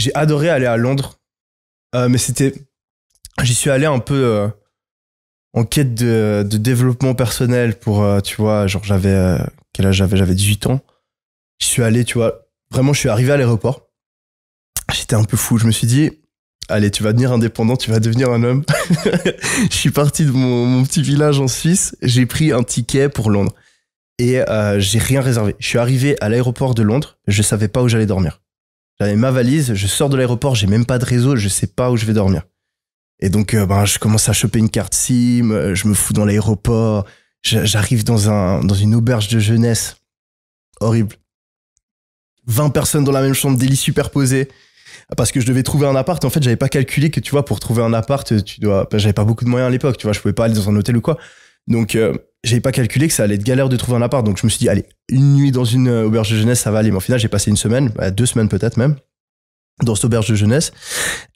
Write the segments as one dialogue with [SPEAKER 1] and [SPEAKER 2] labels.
[SPEAKER 1] J'ai adoré aller à Londres, mais j'y suis allé un peu en quête de développement personnel pour, tu vois, genre quel âge j'avais? J'avais 18 ans. J'y suis allé, tu vois, vraiment, je suis arrivé à l'aéroport. J'étais un peu fou, je me suis dit, allez, tu vas devenir indépendant, tu vas devenir un homme. Je suis parti de mon petit village en Suisse, j'ai pris un ticket pour Londres et j'ai rien réservé. Je suis arrivé à l'aéroport de Londres, je savais pas où j'allais dormir. J'avais ma valise, je sors de l'aéroport, j'ai même pas de réseau, je sais pas où je vais dormir. Et donc, je commence à choper une carte SIM, je me fous dans l'aéroport, j'arrive dans une auberge de jeunesse. Horrible. 20 personnes dans la même chambre, des lits superposés. Parce que je devais trouver un appart. En fait, j'avais pas calculé que, tu vois, pour trouver un appart, j'avais pas beaucoup de moyens à l'époque, tu vois, je pouvais pas aller dans un hôtel ou quoi. Donc, j'avais pas calculé que ça allait être galère de trouver un appart. Donc, je me suis dit, allez, une nuit dans une auberge de jeunesse, ça va aller. Mais au final, j'ai passé une semaine, 2 semaines peut-être même, dans cette auberge de jeunesse.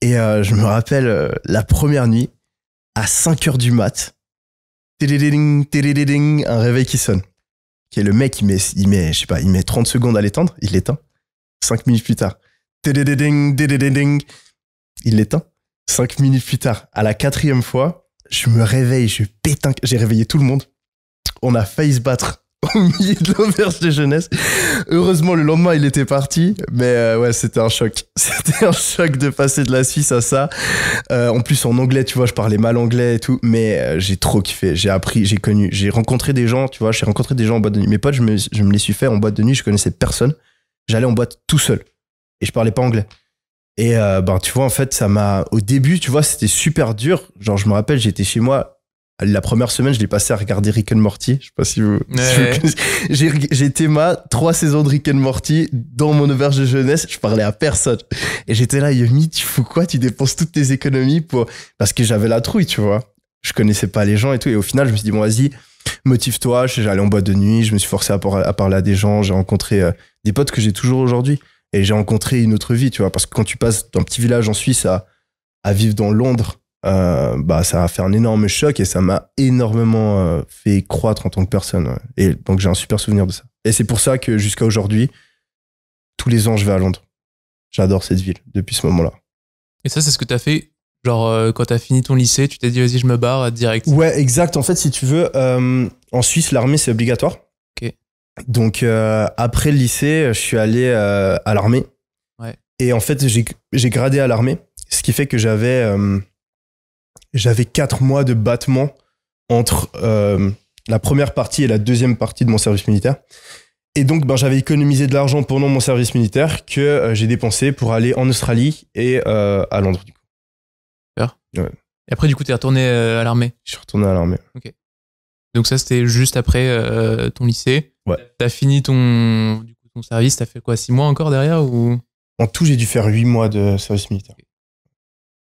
[SPEAKER 1] Et je me rappelle, la première nuit, à 5h du mat, un réveil qui sonne. Qui est le mec, il met 30 secondes à l'éteindre, il l'éteint. 5 minutes plus tard. Il l'éteint. 5 minutes plus tard, à la 4e fois, je me réveille, j'ai réveillé tout le monde. On a failli se battre au milieu de l'auberge de jeunesse. Heureusement, le lendemain, il était parti. Mais ouais, c'était un choc. C'était un choc de passer de la Suisse à ça. En plus, en anglais, tu vois, je parlais mal anglais et tout. Mais j'ai trop kiffé. J'ai appris, j'ai rencontré des gens, tu vois. J'ai rencontré des gens en boîte de nuit. Mes potes, je me les suis fait en boîte de nuit. Je connaissais personne. J'allais en boîte tout seul. Et je parlais pas anglais. Et tu vois, en fait, au début, tu vois, c'était super dur. Genre, je me rappelle, j'étais chez moi. La première semaine, je l'ai passé à regarder Rick and Morty. Je sais pas si vous...
[SPEAKER 2] Ouais.
[SPEAKER 1] J'ai Théma, 3 saisons de Rick and Morty dans mon auberge de jeunesse. Je parlais à personne. Et j'étais là, Yomi, tu fous quoi? Tu dépenses toutes tes économies parce que j'avais la trouille, tu vois. Je connaissais pas les gens et tout. Et au final, je me suis dit, bon, vas-y, motive-toi. J'allais en boîte de nuit. Je me suis forcé à parler à des gens. J'ai rencontré des potes que j'ai toujours aujourd'hui. Et j'ai rencontré une autre vie, tu vois. Parce que quand tu passes d'un petit village en Suisse à vivre dans Londres, ça a fait un énorme choc et ça m'a énormément fait croître en tant que personne. Ouais. Et donc j'ai un super souvenir de ça. Et c'est pour ça que jusqu'à aujourd'hui, tous les ans, je vais à Londres. J'adore cette ville depuis ce moment-là.
[SPEAKER 2] Et ça, c'est ce que t'as fait, genre quand t'as fini ton lycée, tu t'es dit vas-y, je me barre direct.
[SPEAKER 1] Ouais, exact. En fait, si tu veux, en Suisse, l'armée, c'est obligatoire.
[SPEAKER 2] Ok.
[SPEAKER 1] Donc après le lycée, je suis allé à l'armée.
[SPEAKER 2] Ouais.
[SPEAKER 1] Et en fait, j'ai gradé à l'armée, ce qui fait que j'avais 4 mois de battement entre la première partie et la deuxième partie de mon service militaire. Et donc, j'avais économisé de l'argent pendant mon service militaire que j'ai dépensé pour aller en Australie et à Londres, du coup.
[SPEAKER 2] Super.
[SPEAKER 1] Ouais.
[SPEAKER 2] Et après, du coup, t'es retourné à l'armée.
[SPEAKER 1] Je suis retourné à l'armée.
[SPEAKER 2] Ok. Donc ça, c'était juste après ton lycée.
[SPEAKER 1] Ouais.
[SPEAKER 2] T'as fini ton service, t'as fait quoi, 6 mois encore derrière ou...
[SPEAKER 1] En tout, j'ai dû faire 8 mois de service militaire.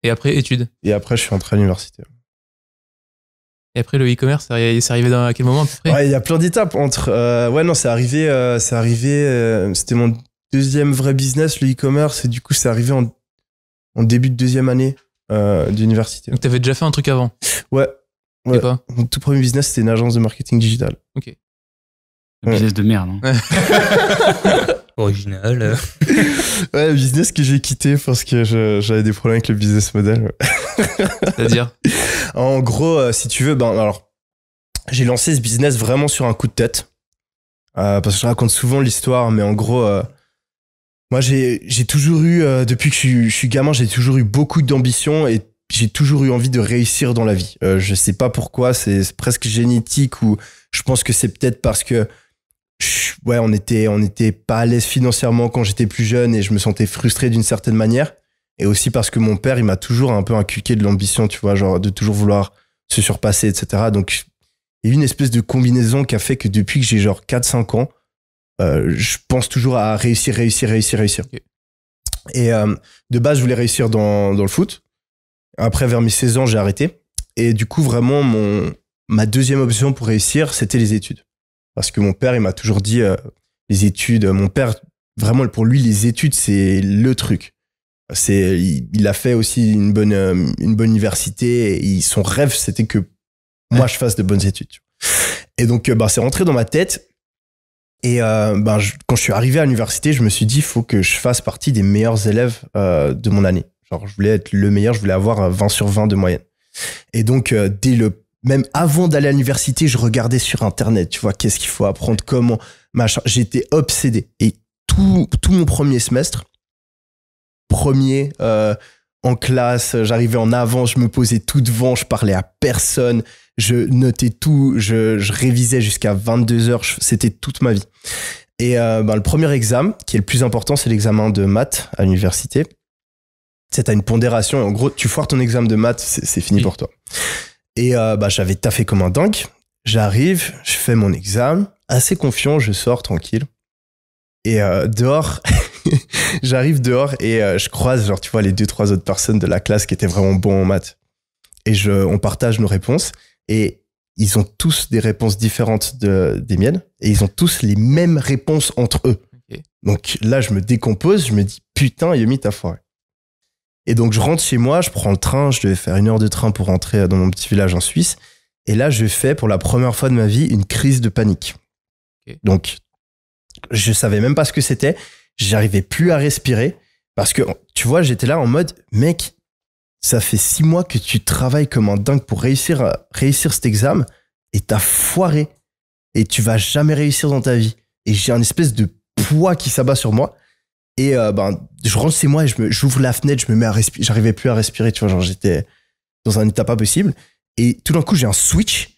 [SPEAKER 2] Et après, études.
[SPEAKER 1] Et après, je suis entré à l'université.
[SPEAKER 2] Et après, le e-commerce, c'est arrivé à quel moment à peu près?
[SPEAKER 1] Ouais, il y a plein d'étapes entre. C'est arrivé. C'était mon deuxième vrai business, le e-commerce, et du coup, c'est arrivé en début de deuxième année d'université.
[SPEAKER 2] Donc, t'avais déjà fait un truc avant?
[SPEAKER 1] Ouais.
[SPEAKER 2] Et pas?
[SPEAKER 1] Mon tout premier business, c'était une agence de marketing digital.
[SPEAKER 2] Ok.
[SPEAKER 3] Business de merde. Hein.
[SPEAKER 4] Original.
[SPEAKER 1] Ouais, business que j'ai quitté parce que j'avais des problèmes avec le business model.
[SPEAKER 2] C'est-à-dire?
[SPEAKER 1] En gros, si tu veux, alors, j'ai lancé ce business vraiment sur un coup de tête. Parce que je raconte souvent l'histoire, mais en gros, moi, j'ai toujours eu, depuis que je suis gamin, j'ai toujours eu beaucoup d'ambition et j'ai toujours eu envie de réussir dans la vie. Je sais pas pourquoi, c'est presque génétique ou je pense que c'est peut-être parce que on était pas à l'aise financièrement quand j'étais plus jeune et je me sentais frustré d'une certaine manière. Et aussi parce que mon père, il m'a toujours un peu inculqué de l'ambition, tu vois, genre de toujours vouloir se surpasser, etc. Donc, il y a eu une espèce de combinaison qui a fait que depuis que j'ai genre 4-5 ans, je pense toujours à réussir.
[SPEAKER 2] Okay.
[SPEAKER 1] Et de base, je voulais réussir dans le foot. Après, vers mes 16 ans, j'ai arrêté. Et du coup, vraiment, ma deuxième option pour réussir, c'était les études. Parce que mon père, il m'a toujours dit les études. Mon père, vraiment, pour lui, les études, c'est le truc. Il a fait aussi une bonne université. Et son rêve, c'était que moi, je fasse de bonnes études. Et donc, c'est rentré dans ma tête. Et quand je suis arrivé à l'université, je me suis dit, il faut que je fasse partie des meilleurs élèves de mon année. Genre, je voulais être le meilleur, je voulais avoir 20 sur 20 de moyenne. Et donc, même avant d'aller à l'université, je regardais sur Internet, tu vois, qu'est-ce qu'il faut apprendre, comment, machin. J'étais obsédé. Et tout mon premier semestre, en classe, j'arrivais en avant, je me posais tout devant, je parlais à personne, je notais tout, je révisais jusqu'à 22h, c'était toute ma vie. Et le premier examen, qui est le plus important, c'est l'examen de maths à l'université. T'as une pondération, et en gros, tu foires ton examen de maths, c'est fini pour toi. Et j'avais taffé comme un dingue. J'arrive, je fais mon examen, assez confiant, je sors tranquille. Et dehors, j'arrive dehors et je croise, genre, tu vois, les 2-3 autres personnes de la classe qui étaient vraiment bons en maths. Et on partage nos réponses. Et ils ont tous des réponses différentes des miennes. Et ils ont tous les mêmes réponses entre eux. Okay. Donc là, je me décompose, je me dis, putain, Yomi, t'as foiré. Et donc, je rentre chez moi, je prends le train, je devais faire 1 heure de train pour rentrer dans mon petit village en Suisse. Et là, je fais pour la première fois de ma vie une crise de panique. Okay. Donc, je savais même pas ce que c'était. J'arrivais plus à respirer parce que, tu vois, j'étais là en mode, mec, ça fait 6 mois que tu travailles comme un dingue pour réussir cet examen et t'as foiré. Et tu vas jamais réussir dans ta vie. Et j'ai un espèce de poids qui s'abat sur moi. Et je rentre chez moi et j'ouvre la fenêtre, je me mets à respirer. J'arrivais plus à respirer, tu vois, genre j'étais dans un état pas possible. Et tout d'un coup, j'ai un switch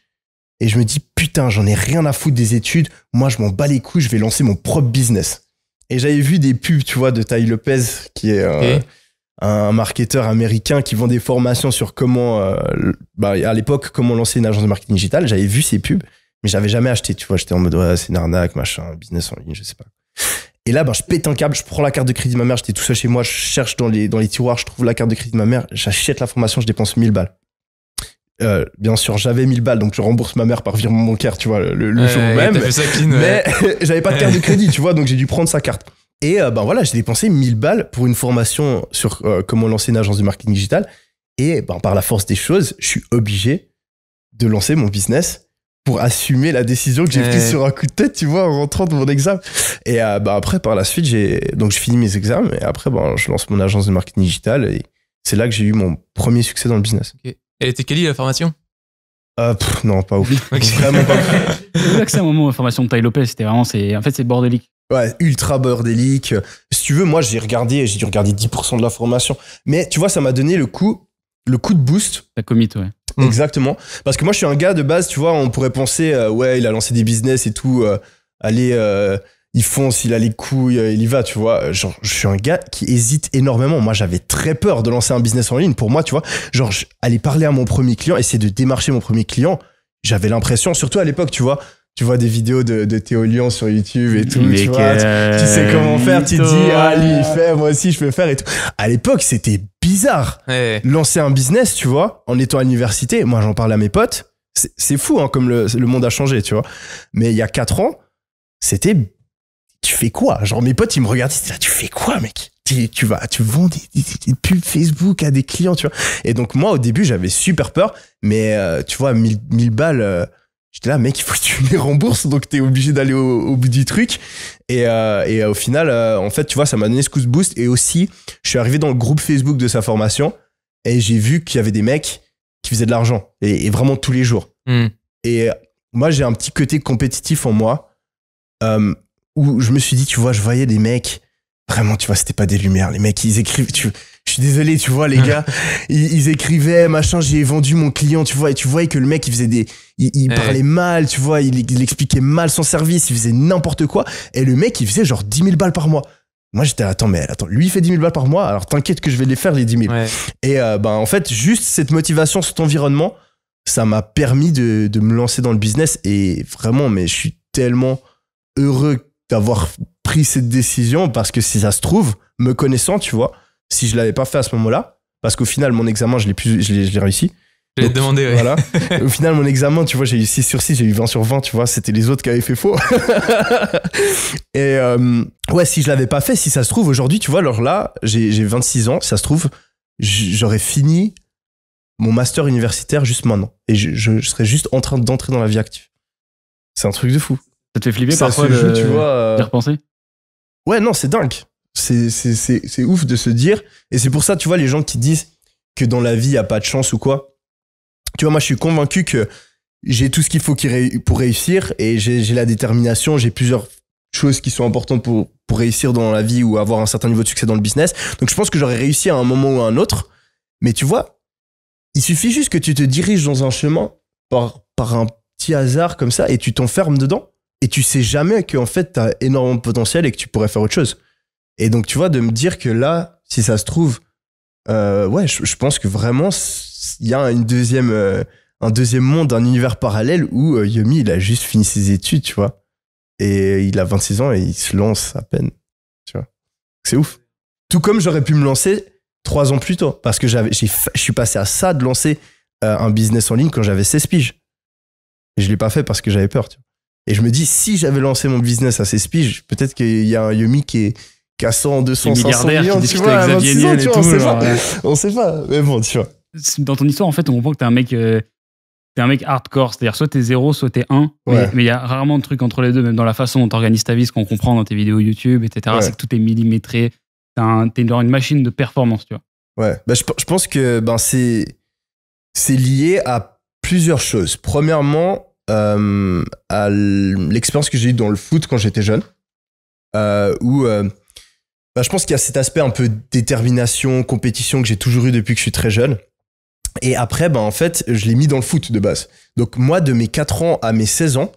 [SPEAKER 1] et je me dis, putain, j'en ai rien à foutre des études. Moi, je m'en bats les couilles, je vais lancer mon propre business. Et j'avais vu des pubs, tu vois, de Tai Lopez, qui est un marketeur américain qui vend des formations sur comment, à l'époque, comment lancer une agence de marketing digital. J'avais vu ces pubs, mais j'avais jamais acheté, tu vois. J'étais en mode, ouais, c'est une arnaque, machin, business en ligne, je sais pas. Et là, je pète un câble, je prends la carte de crédit de ma mère, j'étais tout seul chez moi, je cherche dans les tiroirs, je trouve la carte de crédit de ma mère, j'achète la formation, je dépense 1000 balles. Bien sûr, j'avais 1000 balles, donc je rembourse ma mère par virement bancaire, tu vois, le jour même.
[SPEAKER 2] Fait ça clean,
[SPEAKER 1] mais j'avais pas de carte de crédit, tu vois, donc j'ai dû prendre sa carte. Et voilà, j'ai dépensé 1000 balles pour une formation sur comment lancer une agence de marketing digital. Et par la force des choses, je suis obligé de lancer mon business pour assumer la décision que j'ai prise sur un coup de tête, tu vois, en rentrant de mon examen. Et après, par la suite, je finis mes examens et après, je lance mon agence de marketing digital et c'est là que j'ai eu mon premier succès dans le business.
[SPEAKER 2] Okay. Elle était quelle la formation?
[SPEAKER 1] Non, pas ouf. Okay. Vraiment pas ouf.
[SPEAKER 3] C'est là que c'est un moment, la formation de Tai Lopez, c'était vraiment, c'est bordélique.
[SPEAKER 1] Ouais, ultra bordélique. Si tu veux, moi, j'ai dû regarder 10% de la formation. Mais tu vois, ça m'a donné le coup de boost.
[SPEAKER 3] La commit, ouais.
[SPEAKER 1] Exactement. Parce que moi, je suis un gars de base, tu vois, on pourrait penser, ouais, il a lancé des business et tout, il fonce, il a les couilles, il y va, tu vois. Genre, je suis un gars qui hésite énormément. Moi, j'avais très peur de lancer un business en ligne. Pour moi, tu vois, genre, aller parler à mon premier client, essayer de démarcher mon premier client, j'avais l'impression, surtout à l'époque, tu vois des vidéos de Théo Lyon sur YouTube et tout, tu vois, tu sais comment faire, tu te dis, ah, lui, il fait, moi aussi, je peux faire et tout. À l'époque, c'était bizarre.
[SPEAKER 2] Ouais.
[SPEAKER 1] Lancer un business, tu vois, en étant à l'université, moi, j'en parlais à mes potes. C'est fou, hein, comme le monde a changé, tu vois. Mais il y a 4 ans, c'était, tu fais quoi? Genre, mes potes, ils me regardaient, ils disaient, tu fais quoi, mec? Tu vends des pubs Facebook à des clients, tu vois. Et donc, moi, au début, j'avais super peur, mais, tu vois, 1000 balles, j'étais là, mec, il faut que tu les rembourses, donc t'es obligé d'aller au bout du truc. Et au final, en fait, tu vois, ça m'a donné ce coup de boost. Et aussi, je suis arrivé dans le groupe Facebook de sa formation et j'ai vu qu'il y avait des mecs qui faisaient de l'argent et vraiment tous les jours. Et moi, j'ai un petit côté compétitif en moi où je me suis dit, tu vois, je voyais des mecs, vraiment, tu vois, c'était pas des lumières. Les mecs, ils écrivent, je suis désolé, tu vois, les gars, ils écrivaient, machin, j'ai vendu mon client, tu vois, et tu voyais que le mec, il faisait il parlait mal, tu vois, il expliquait mal son service, il faisait n'importe quoi, et le mec, il faisait genre 10 000 balles par mois. Moi, j'étais, attends, lui, il fait 10 000 balles par mois, alors t'inquiète que je vais les faire, les 10 000. Ouais. Et en fait, juste cette motivation, cet environnement, ça m'a permis de me lancer dans le business, et vraiment, mais je suis tellement heureux d'avoir pris cette décision, parce que si ça se trouve, me connaissant, tu vois, si je l'avais pas fait à ce moment-là, parce qu'au final, mon examen, je l'ai réussi.
[SPEAKER 2] Je l'ai demandé, ouais.
[SPEAKER 1] Voilà. Au final, mon examen, tu vois, j'ai eu 6 sur 6, j'ai eu 20 sur 20, tu vois, c'était les autres qui avaient fait faux. Et ouais, si je l'avais pas fait, si ça se trouve, aujourd'hui, tu vois, alors là, j'ai 26 ans, si ça se trouve, j'aurais fini mon master universitaire juste maintenant. Et je serais juste en train d'entrer dans la vie active. C'est un truc de fou.
[SPEAKER 3] Ça te fait flipper
[SPEAKER 1] Ça
[SPEAKER 3] parfois
[SPEAKER 1] se joue, tu vois.
[SPEAKER 3] d'y repenser?
[SPEAKER 1] Ouais, non, c'est dingue. C'est ouf de se dire. Et c'est pour ça, tu vois, les gens qui disent que dans la vie, il n'y a pas de chance ou quoi. Tu vois, moi, je suis convaincu que j'ai tout ce qu'il faut pour réussir et j'ai la détermination, j'ai plusieurs choses qui sont importantes pour réussir dans la vie ou avoir un certain niveau de succès dans le business. Donc, je pense que j'aurais réussi à un moment ou à un autre. Mais tu vois, il suffit juste que tu te diriges dans un chemin par un petit hasard comme ça et tu t'enfermes dedans et tu sais jamais qu'en fait, tu as énormément de potentiel et que tu pourrais faire autre chose. Et donc, tu vois, de me dire que là, si ça se trouve, ouais, je pense que vraiment, il y a un deuxième monde, un univers parallèle où Yomi, il a juste fini ses études, tu vois. Et il a 26 ans et il se lance à peine, tu vois. C'est ouf. Tout comme j'aurais pu me lancer 3 ans plus tôt. Parce que je suis passé à ça de lancer un business en ligne quand j'avais 16 piges. Et je l'ai pas fait parce que j'avais peur, tu vois. Et je me dis, si j'avais lancé mon business à 16 piges, peut-être qu'il y a un Yomi qui a 100, 200, 500 millions, tu vois, à 26 ans, tu vois, on sait pas. Mais bon, tu vois.
[SPEAKER 3] Dans ton histoire, en fait, on comprend que t'es un mec hardcore. C'est-à-dire, soit t'es 0, soit t'es 1.
[SPEAKER 1] Ouais.
[SPEAKER 3] Mais il y a rarement de trucs entre les deux, même dans la façon dont t'organises ta vie, ce qu'on comprend dans tes vidéos YouTube, etc.
[SPEAKER 1] Ouais.
[SPEAKER 3] C'est que tout est millimétré. T'es genre une machine de performance, tu vois.
[SPEAKER 1] Ouais. Bah, je pense que c'est lié à plusieurs choses. Premièrement, à l'expérience que j'ai eue dans le foot quand j'étais jeune, où bah, je pense qu'il y a cet aspect un peu détermination, compétition que j'ai toujours eu depuis que je suis très jeune. Et après, bah, en fait, je l'ai mis dans le foot de base. Donc moi, de mes 4 ans à mes 16 ans,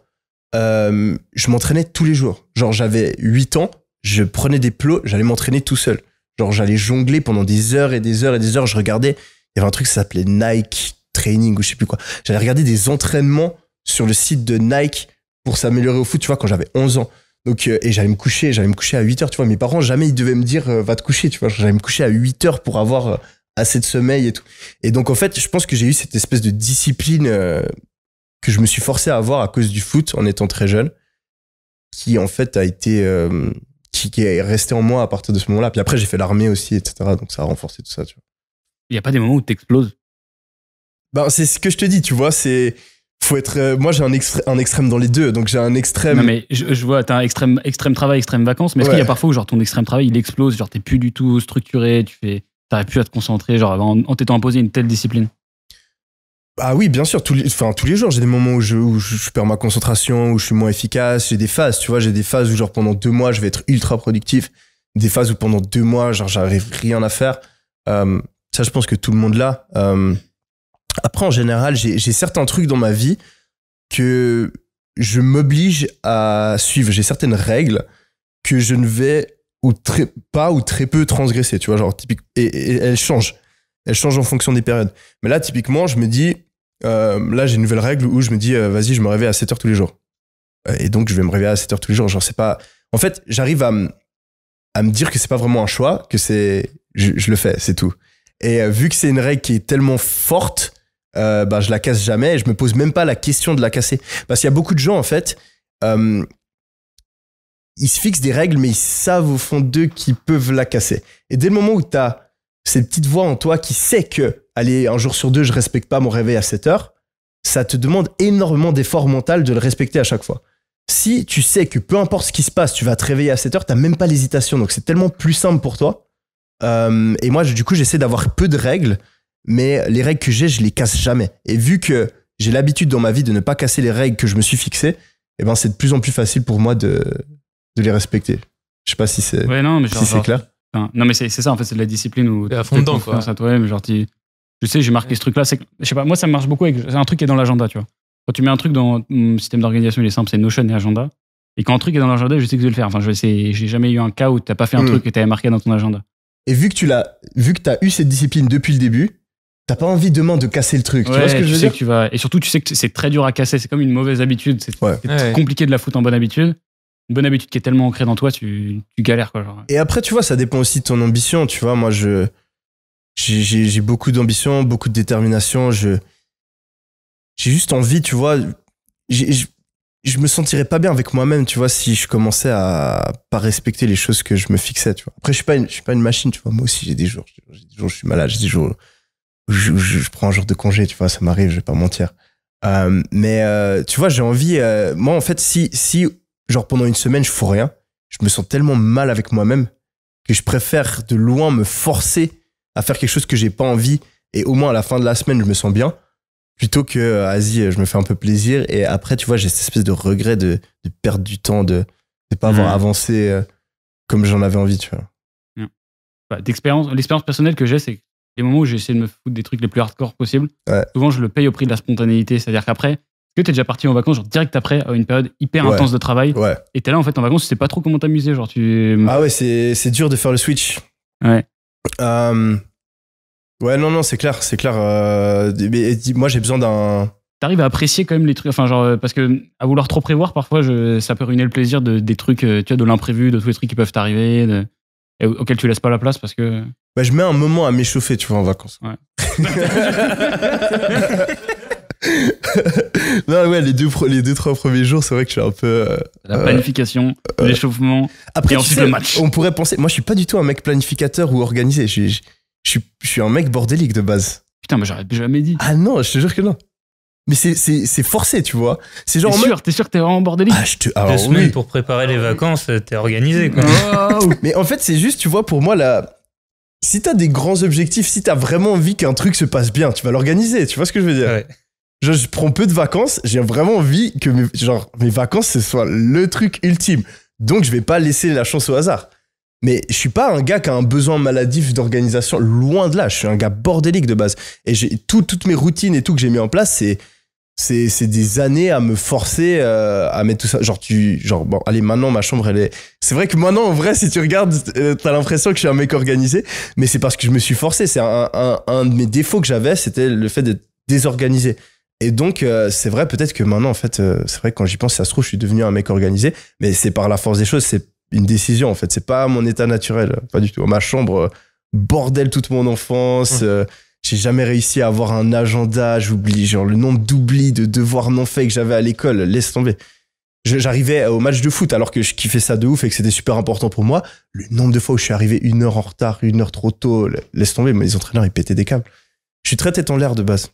[SPEAKER 1] je m'entraînais tous les jours. Genre, j'avais 8 ans, je prenais des plots, j'allais m'entraîner tout seul. Genre, j'allais jongler pendant des heures et des heures et des heures. Je regardais, il y avait un truc qui s'appelait Nike Training ou je sais plus quoi. J'allais regarder des entraînements sur le site de Nike pour s'améliorer au foot, tu vois, quand j'avais 11 ans. Donc, et j'allais me coucher à 8 heures, tu vois. Mes parents, jamais ils devaient me dire, va te coucher, tu vois. J'allais me coucher à 8 heures pour avoir assez de sommeil et tout. Et donc, en fait, je pense que j'ai eu cette espèce de discipline que je me suis forcé à avoir à cause du foot en étant très jeune, qui, en fait, a été, qui est resté en moi à partir de ce moment-là. Puis après, j'ai fait l'armée aussi, etc. Donc, ça a renforcé tout ça, tu vois.
[SPEAKER 3] Il n'y a pas des moments où t'exploses.
[SPEAKER 1] Ben, c'est ce que je te dis, tu vois, faut être, moi j'ai un extrême dans les deux, donc j'ai un extrême.
[SPEAKER 3] Non, mais je vois, t'as un extrême travail, extrême vacances, mais est-ce qu'il y a parfois où genre ton extrême travail il explose, genre t'es plus du tout structuré, t'arrives plus à te concentrer, genre en t'étant imposé une telle discipline?
[SPEAKER 1] Ah oui, bien sûr, tous les jours, j'ai des moments où je perds ma concentration, où je suis moins efficace, j'ai des phases, tu vois, j'ai des phases où genre pendant 2 mois je vais être ultra productif, des phases où pendant 2 mois genre j'arrive rien à faire. Ça, je pense que tout le monde l'a. Après, en général, j'ai certains trucs dans ma vie que je m'oblige à suivre. J'ai certaines règles que je ne vais pas ou très peu transgresser, tu vois, genre typique. Et elles changent. Elles changent en fonction des périodes. Mais là, typiquement, je me dis, là, j'ai une nouvelle règle où je me dis, vas-y, je me réveille à 7 heures tous les jours. Et donc, je vais me réveiller à 7 heures tous les jours. Genre, c'est pas. En fait, j'arrive à me dire que c'est pas vraiment un choix, que je le fais, c'est tout. Et vu que c'est une règle qui est tellement forte, bah, je la casse jamais et je me pose même pas la question de la casser. Parce qu'il y a beaucoup de gens, en fait, ils se fixent des règles, mais ils savent au fond d'eux qu'ils peuvent la casser. Et dès le moment où tu as cette petite voix en toi qui sait que, allez, un jour sur 2, je respecte pas mon réveil à 7 heures, ça te demande énormément d'effort mental de le respecter à chaque fois. Si tu sais que peu importe ce qui se passe, tu vas te réveiller à 7 heures, t'as même pas l'hésitation. Donc c'est tellement plus simple pour toi. Et moi, du coup, j'essaie d'avoir peu de règles, mais les règles que j'ai, je les casse jamais. Et vu que j'ai l'habitude dans ma vie de ne pas casser les règles que je me suis fixées, eh ben, c'est de plus en plus facile pour moi de les respecter. Je sais pas si c'est c'est clair.
[SPEAKER 3] Enfin, non, mais c'est ça, en fait, c'est de la discipline où
[SPEAKER 2] t'es à fond dedans, quoi.
[SPEAKER 3] À toi-même, genre, je sais, j'ai marqué ce truc-là. Je sais pas, moi, ça marche beaucoup c'est un truc qui est dans l'agenda, tu vois. Quand tu mets un truc dans mon système d'organisation, il est simple, c'est Notion et agenda. Et quand un truc est dans l'agenda, je sais que je vais le faire. Enfin, j'ai jamais eu un cas où t'as pas fait un truc que t'avais marqué dans ton agenda.
[SPEAKER 1] Et vu que t'as eu cette discipline depuis le début, t'as pas envie demain de casser le truc. Tu vois ce que je veux dire?
[SPEAKER 3] Et surtout, tu sais que c'est très dur à casser. C'est comme une mauvaise habitude. C'est compliqué de la foutre en bonne habitude. Une bonne habitude qui est tellement ancrée dans toi, tu galères, quoi. Genre.
[SPEAKER 1] Et après, tu vois, ça dépend aussi de ton ambition. Tu vois, moi, j'ai beaucoup d'ambition, beaucoup de détermination. J'ai juste envie, tu vois. Je me sentirais pas bien avec moi-même, tu vois, si je commençais à pas respecter les choses que je me fixais, tu vois. Après, je suis pas une machine, tu vois. Moi aussi, j'ai des jours où je suis malade, j'ai des jours où je prends un jour de congé, tu vois, ça m'arrive, je vais pas mentir. Mais tu vois, j'ai envie, moi, en fait, si genre pendant une semaine, je fous rien. Je me sens tellement mal avec moi-même que je préfère de loin me forcer à faire quelque chose que j'ai pas envie et au moins à la fin de la semaine, je me sens bien plutôt que, vas-y, je me fais un peu plaisir et après, tu vois, j'ai cette espèce de regret de perdre du temps, de pas avoir avancé comme j'en avais envie, tu vois.
[SPEAKER 3] Bah, l'expérience personnelle que j'ai, c'est les moments où j'ai essayé de me foutre des trucs les plus hardcore possibles.
[SPEAKER 1] Ouais.
[SPEAKER 3] Souvent, je le paye au prix de la spontanéité. C'est-à-dire qu'après, est-ce que t'es déjà parti en vacances, genre direct après, à une période hyper intense de travail,
[SPEAKER 1] Ouais.
[SPEAKER 3] et t'es là en fait en vacances, tu sais pas trop comment t'amuser, genre tu.
[SPEAKER 1] Ah ouais, c'est dur de faire le switch.
[SPEAKER 3] Ouais.
[SPEAKER 1] Ouais, non, c'est clair. Mais moi, j'ai besoin d'un.
[SPEAKER 3] T'arrives à apprécier quand même les trucs, enfin genre parce que à vouloir trop prévoir, parfois ça peut ruiner le plaisir des trucs, tu vois, de l'imprévu, de tous les trucs qui peuvent t'arriver, et auxquels tu laisses pas la place parce que.
[SPEAKER 1] Bah, je mets un moment à m'échauffer, tu vois, en vacances.
[SPEAKER 3] Ouais.
[SPEAKER 1] Non, ouais, les 2-3 premiers jours, c'est vrai que je suis un peu.
[SPEAKER 3] La planification, l'échauffement,
[SPEAKER 1] Après,
[SPEAKER 3] et ensuite le match.
[SPEAKER 1] On pourrait penser. Moi, je suis pas du tout un mec planificateur ou organisé. Je suis un mec bordélique de base.
[SPEAKER 3] Putain, mais j'aurais jamais dit.
[SPEAKER 1] Ah non, je te jure que non. Mais c'est forcé, tu vois. C'est genre.
[SPEAKER 3] T'es sûr que t'es vraiment bordélique?
[SPEAKER 1] Alors,
[SPEAKER 4] 2 semaines pour préparer les vacances, t'es organisé, quoi.
[SPEAKER 1] Mais en fait, c'est juste, tu vois, pour moi, si t'as des grands objectifs, si t'as vraiment envie qu'un truc se passe bien, tu vas l'organiser. Tu vois ce que je veux dire?
[SPEAKER 4] Ouais.
[SPEAKER 1] Genre, je prends peu de vacances, j'ai vraiment envie que mes vacances, ce soit le truc ultime. Donc, je vais pas laisser la chance au hasard. Mais je suis pas un gars qui a un besoin maladif d'organisation, loin de là. Je suis un gars bordélique de base. Et toutes mes routines et tout que j'ai mis en place, c'est des années à me forcer à mettre tout ça. Bon, allez, maintenant, ma chambre, elle est. C'est vrai que maintenant, en vrai, si tu regardes, t'as l'impression que je suis un mec organisé, mais c'est parce que je me suis forcé. C'est un de mes défauts que j'avais, c'était le fait d'être désorganisé. Et donc, c'est vrai, peut-être que maintenant, en fait, c'est vrai que quand j'y pense, ça se trouve, je suis devenu un mec organisé, mais c'est par la force des choses, c'est une décision, en fait. C'est pas mon état naturel, pas du tout. Ma chambre, bordel toute mon enfance. J'ai jamais réussi à avoir un agenda. J'oublie, genre, le nombre d'oublis, de devoirs non faits que j'avais à l'école. Laisse tomber. J'arrivais au match de foot alors que je kiffais ça de ouf et que c'était super important pour moi. Le nombre de fois où je suis arrivé 1 heure en retard, 1 heure trop tôt, laisse tomber. Mais les entraîneurs, ils pétaient des câbles. Je suis très tête en l'air de base.